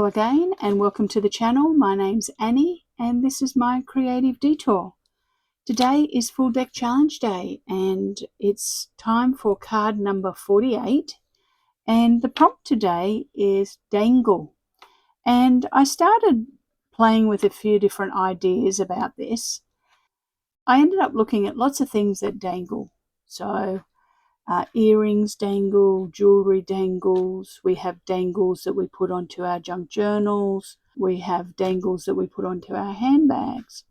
again and welcome to the channel. My name's Annie and this is my creative detour. Today is Full Deck Challenge Day and it's time for card number 48, and the prompt today is dangle. And I started playing with a few different ideas about this. I ended up looking at lots of things that dangle. So earrings dangle, jewellery dangles, we have dangles that we put onto our junk journals, we have dangles that we put onto our handbags.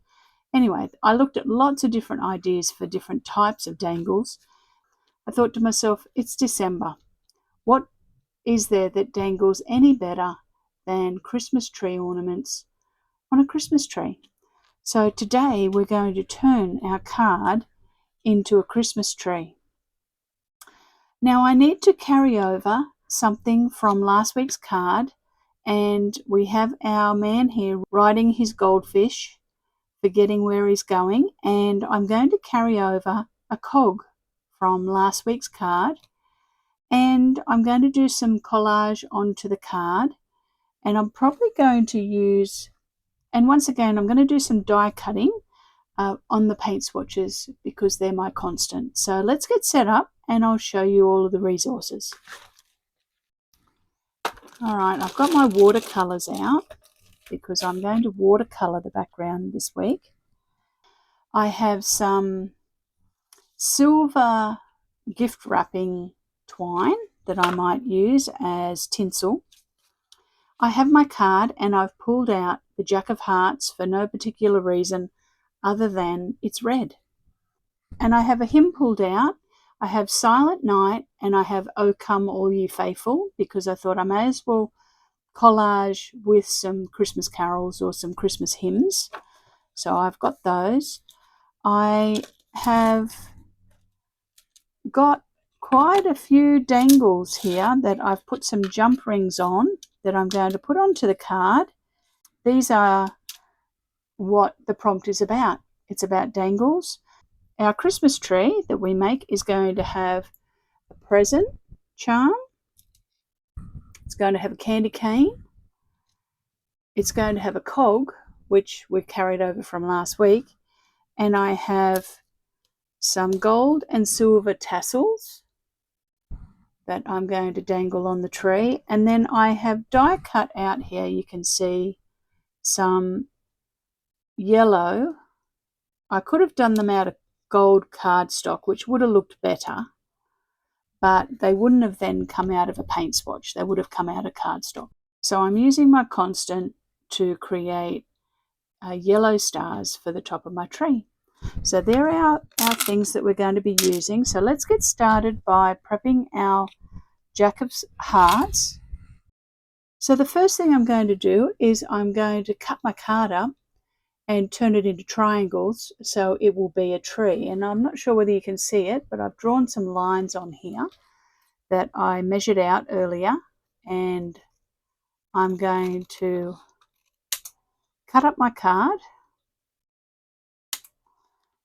Anyway, I looked at lots of different ideas for different types of dangles. I thought to myself, it's December. What is there that dangles any better than Christmas tree ornaments on a Christmas tree? So today we're going to turn our card into a Christmas tree. Now I need to carry over something from last week's card, and we have our man here riding his goldfish, forgetting where he's going, and I'm going to carry over a cog from last week's card, and I'm going to do some collage onto the card, and I'm probably going to use, and once again I'm going to do some die cutting on the paint swatches because they're my constant. So let's get set up and I'll show you all of the resources. Alright, I've got my watercolours out because I'm going to watercolour the background this week. I have some silver gift wrapping twine that I might use as tinsel. I have my card and I've pulled out the Jack of Hearts for no particular reason other than it's red. And I have a hymn pulled out. I have Silent Night and I have O Come All Ye Faithful because I thought I may as well collage with some Christmas carols or some Christmas hymns. So I've got those. I have got quite a few dangles here that I've put some jump rings on that I'm going to put onto the card. These are what the prompt is about. It's about dangles. Our Christmas tree that we make is going to have a present charm. It's going to have a candy cane. It's going to have a cog, which we carried over from last week. And I have some gold and silver tassels that I'm going to dangle on the tree. And then I have die cut out here. You can see some yellow. I could have done them out of gold cardstock, which would have looked better, but they wouldn't have then come out of a paint swatch. They would have come out of cardstock. So I'm using my constant to create yellow stars for the top of my tree. So there are our things that we're going to be using. So let's get started by prepping our Jack of Hearts. So the first thing I'm going to do is I'm going to cut my card up and turn it into triangles so it will be a tree. And I'm not sure whether you can see it, but I've drawn some lines on here that I measured out earlier, and I'm going to cut up my card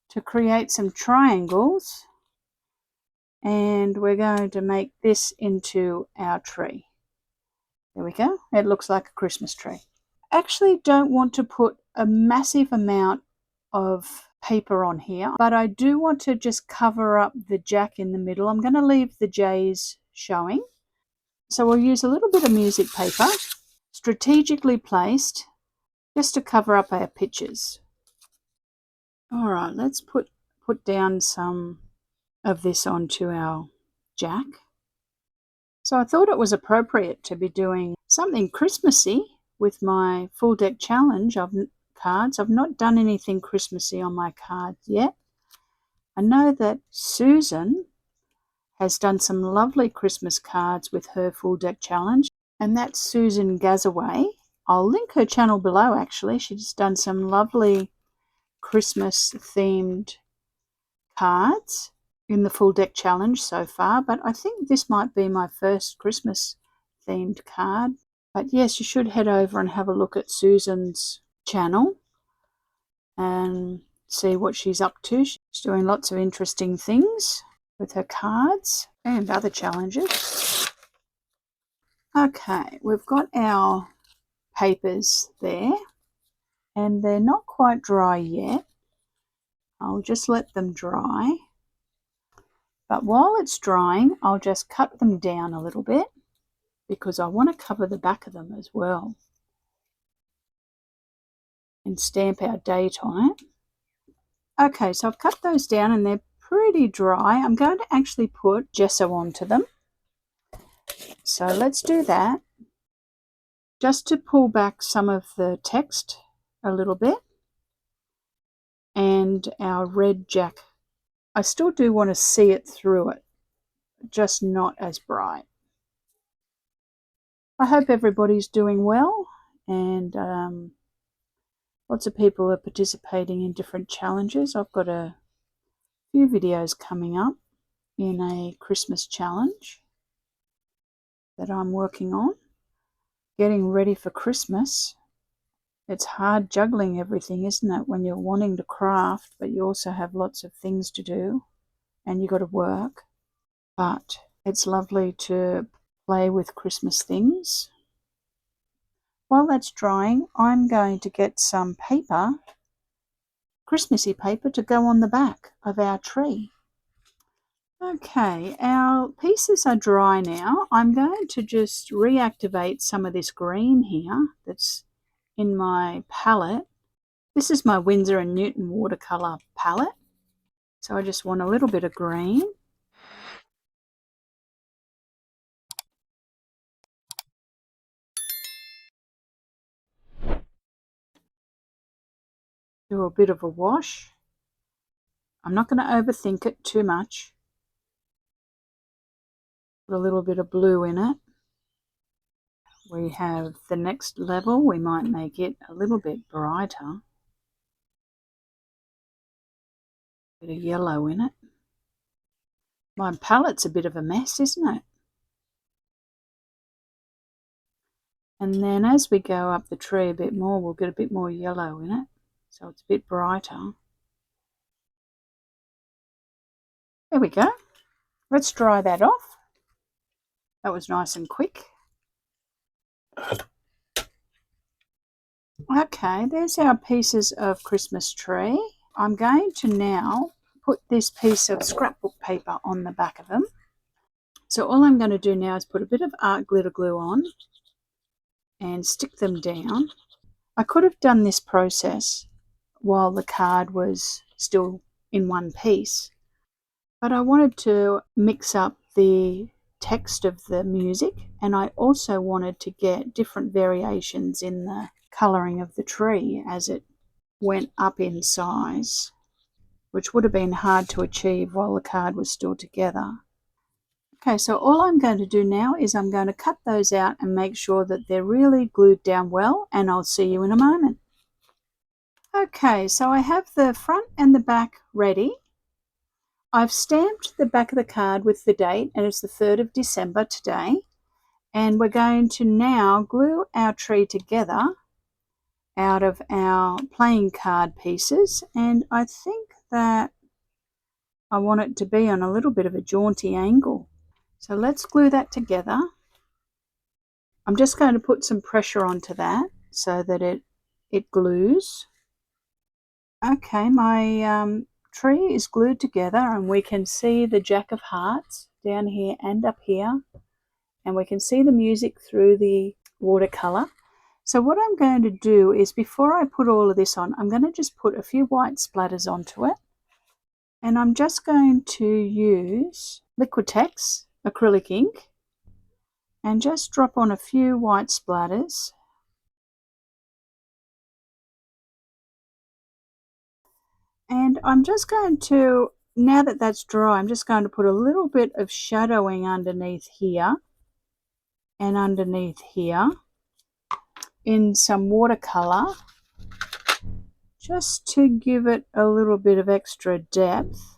to create some triangles, and we're going to make this into our tree. There we go. It looks like a Christmas tree. Actually don't want to put a massive amount of paper on here, but I do want to just cover up the Jack in the middle. I'm going to leave the J's showing. So we'll use a little bit of music paper, strategically placed, just to cover up our pictures. All right, let's put down some of this onto our Jack. So I thought it was appropriate to be doing something Christmassy with my Full Deck Challenge of cards. I've not done anything Christmassy on my cards yet. I know that Susan has done some lovely Christmas cards with her Full Deck Challenge, and that's Susan Gazaway. I'll link her channel below actually. She's done some lovely Christmas themed cards in the Full Deck Challenge so far, but I think this might be my first Christmas themed card. But yes, you should head over and have a look at Susan's channel and see what she's up to. She's doing lots of interesting things with her cards and other challenges. Okay, we've got our papers there, and they're not quite dry yet. I'll just let them dry. But while it's drying, I'll just cut them down a little bit because I want to cover the back of them as well and stamp our date on it. Okay, so I've cut those down and they're pretty dry. I'm going to actually put gesso onto them. So let's do that. Just to pull back some of the text a little bit. And our red jack. I still do want to see it through it, just not as bright. I hope everybody's doing well, and lots of people are participating in different challenges. I've got a few videos coming up in a Christmas challenge that I'm working on. Getting ready for Christmas. It's hard juggling everything, isn't it, when you're wanting to craft, but you also have lots of things to do and you've got to work. But it's lovely to play with Christmas things. While that's drying, I'm going to get some paper, Christmassy paper, to go on the back of our tree. Okay, our pieces are dry now. I'm going to just reactivate some of this green here that's in my palette. This is my Winsor & Newton watercolour palette. So I just want a little bit of green. Do a bit of a wash. I'm not going to overthink it too much. Put a little bit of blue in it. We have the next level. We might make it a little bit brighter. Bit of yellow in it. My palette's a bit of a mess, isn't it? And then as we go up the tree a bit more, we'll get a bit more yellow in it. So it's a bit brighter. There we go. Let's dry that off. That was nice and quick. Okay, there's our pieces of Christmas tree. I'm going to now put this piece of scrapbook paper on the back of them. So all I'm going to do now is put a bit of art glitter glue on and stick them down. I could have done this process while the card was still in one piece, but I wanted to mix up the text of the music, and I also wanted to get different variations in the colouring of the tree as it went up in size, which would have been hard to achieve while the card was still together. Okay, so all I'm going to do now is I'm going to cut those out and make sure that they're really glued down well, and I'll see you in a moment. Okay, so I have the front and the back ready. I've stamped the back of the card with the date, and it's the 3rd of December today. And we're going to now glue our tree together out of our playing card pieces. And I think that I want it to be on a little bit of a jaunty angle. So let's glue that together. I'm just going to put some pressure onto that so that it glues. Okay, my tree is glued together, and we can see the Jack of Hearts down here and up here, and we can see the music through the watercolour. So what I'm going to do is, before I put all of this on, I'm going to just put a few white splatters onto it, and I'm just going to use Liquitex acrylic ink and just drop on a few white splatters. And I'm just going to, now that that's dry, I'm just going to put a little bit of shadowing underneath here and underneath here in some watercolour, just to give it a little bit of extra depth,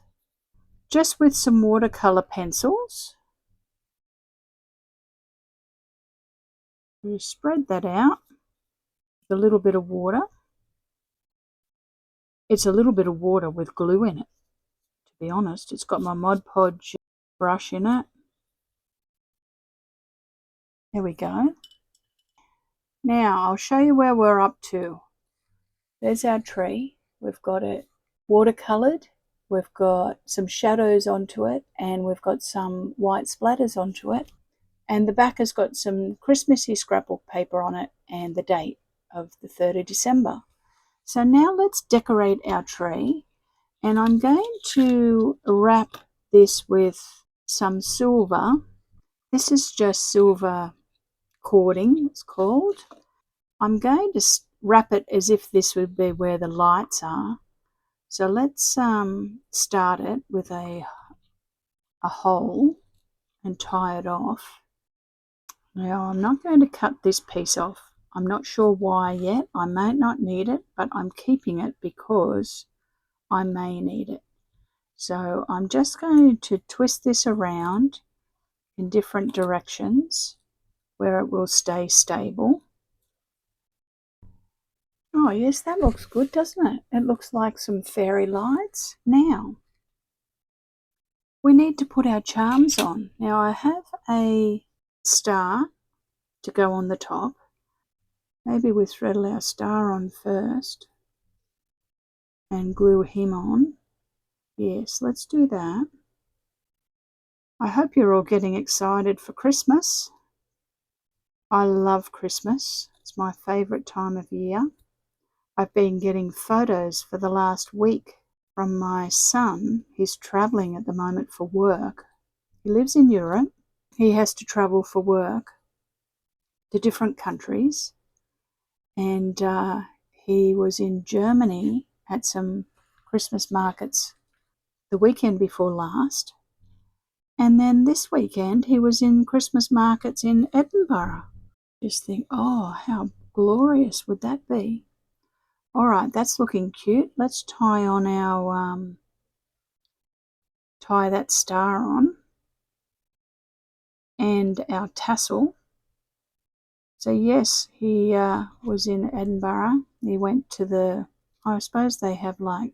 just with some watercolour pencils. You spread that out with a little bit of water. It's a little bit of water with glue in it, to be honest. It's got my Mod Podge brush in it. There we go. Now I'll show you where we're up to. There's our tree. We've got it watercoloured. We've got some shadows onto it, and we've got some white splatters onto it. And the back has got some Christmassy scrapbook paper on it and the date of the 3rd of December. So now let's decorate our tree. And I'm going to wrap this with some silver. This is just silver cording, it's called. I'm going to wrap it as if this would be where the lights are. So let's start it with a hole and tie it off. Now I'm not going to cut this piece off. I'm not sure why yet. I might not need it, but I'm keeping it because I may need it. So I'm just going to twist this around in different directions where it will stay stable. Oh yes, that looks good, doesn't it? It looks like some fairy lights. Now, we need to put our charms on. Now I have a star to go on the top. Maybe we thread our star on first and glue him on. Yes, let's do that. I hope you're all getting excited for Christmas. I love Christmas. It's my favourite time of year. I've been getting photos for the last week from my son. He's travelling at the moment for work. He lives in Europe. He has to travel for work to different countries. And he was in Germany at some Christmas markets the weekend before last. And then this weekend he was in Christmas markets in Edinburgh. Just think, oh, how glorious would that be? All right, that's looking cute. Let's tie on our, tie that star on and our tassel. So yes, he was in Edinburgh. He went to the, I suppose they have like,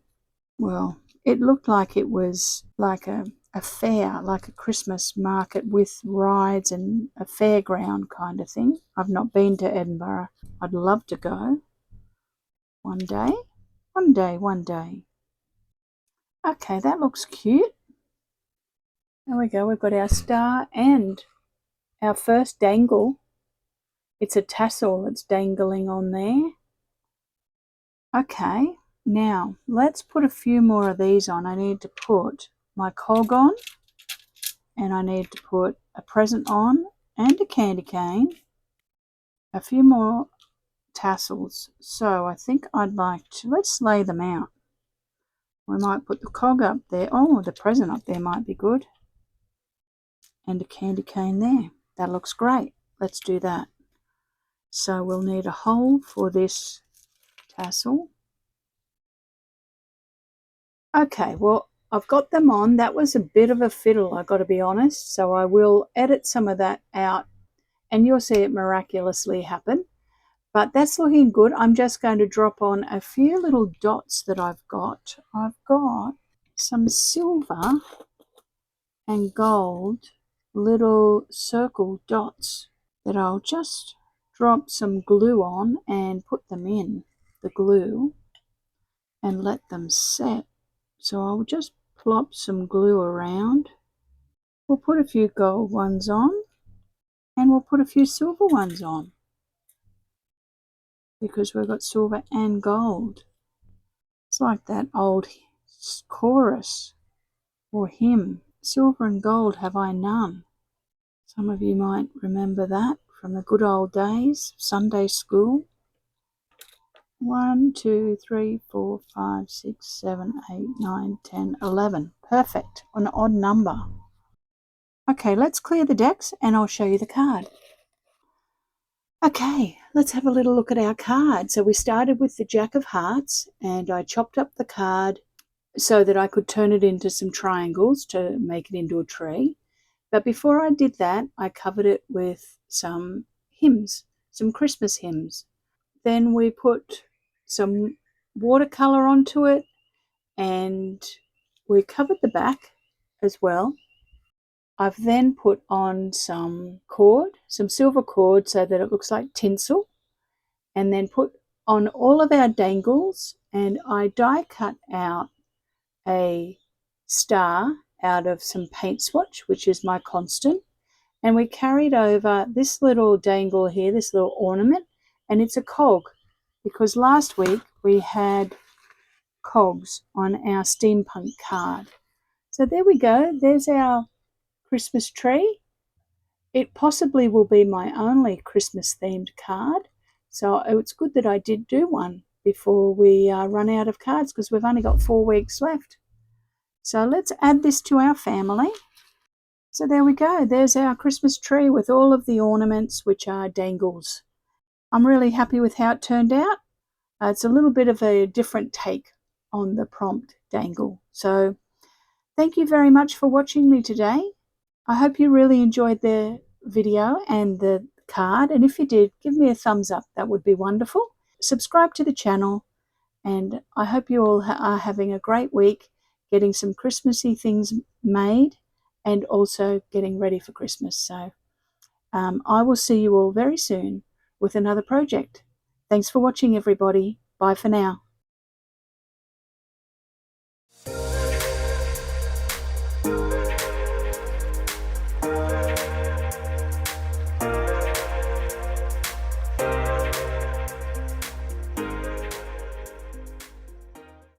well, it looked like it was like a fair, like a Christmas market with rides and a fairground kind of thing. I've not been to Edinburgh. I'd love to go one day. One day. Okay, that looks cute. There we go. We've got our star and our first dangle. It's a tassel that's dangling on there. Okay, now let's put a few more of these on. I need to put my cog on, and I need to put a present on and a candy cane, a few more tassels. So I think I'd like to, let's lay them out. We might put the cog up there. Oh, the present up there might be good. And a candy cane there. That looks great. Let's do that. So we'll need a hole for this tassel. Okay, well, I've got them on. That was a bit of a fiddle, I've got to be honest. So I will edit some of that out and you'll see it miraculously happen. But that's looking good. I'm just going to drop on a few little dots that I've got. I've got some silver and gold little circle dots that I'll just drop some glue on and put them in the glue and let them set. So I'll just plop some glue around. We'll put a few gold ones on and we'll put a few silver ones on because we've got silver and gold. It's like that old chorus or hymn, silver and gold have I none. Some of you might remember that from the good old days, Sunday school. 1, 2, 3, 4, 5, 6, 7, 8, 9, 10, 11. Perfect, an odd number. Okay, let's clear the decks and I'll show you the card. Okay, let's have a little look at our card. So we started with the Jack of Hearts and I chopped up the card so that I could turn it into some triangles to make it into a tree. But before I did that, I covered it with some hymns, some Christmas hymns. Then we put some watercolour onto it and we covered the back as well. I've then put on some cord, some silver cord so that it looks like tinsel. and then put on all of our dangles, and I die cut out a star out of some paint swatch, which is my constant, and we carried over this little dangle here, this little ornament, and it's a cog because last week we had cogs on our steampunk card. So there we go, there's our Christmas tree. It possibly will be my only Christmas themed card, so it's good that I did do one before we run out of cards because we've only got 4 weeks left. So let's add this to our family. So there we go, there's our Christmas tree with all of the ornaments, which are dangles. I'm really happy with how it turned out. It's a little bit of a different take on the prompt dangle. So thank you very much for watching me today. I hope you really enjoyed the video and the card, and if you did, give me a thumbs up, that would be wonderful. Subscribe to the channel, and I hope you all are having a great week, getting some Christmassy things made and also getting ready for Christmas. So I will see you all very soon with another project. Thanks for watching, everybody. Bye for now.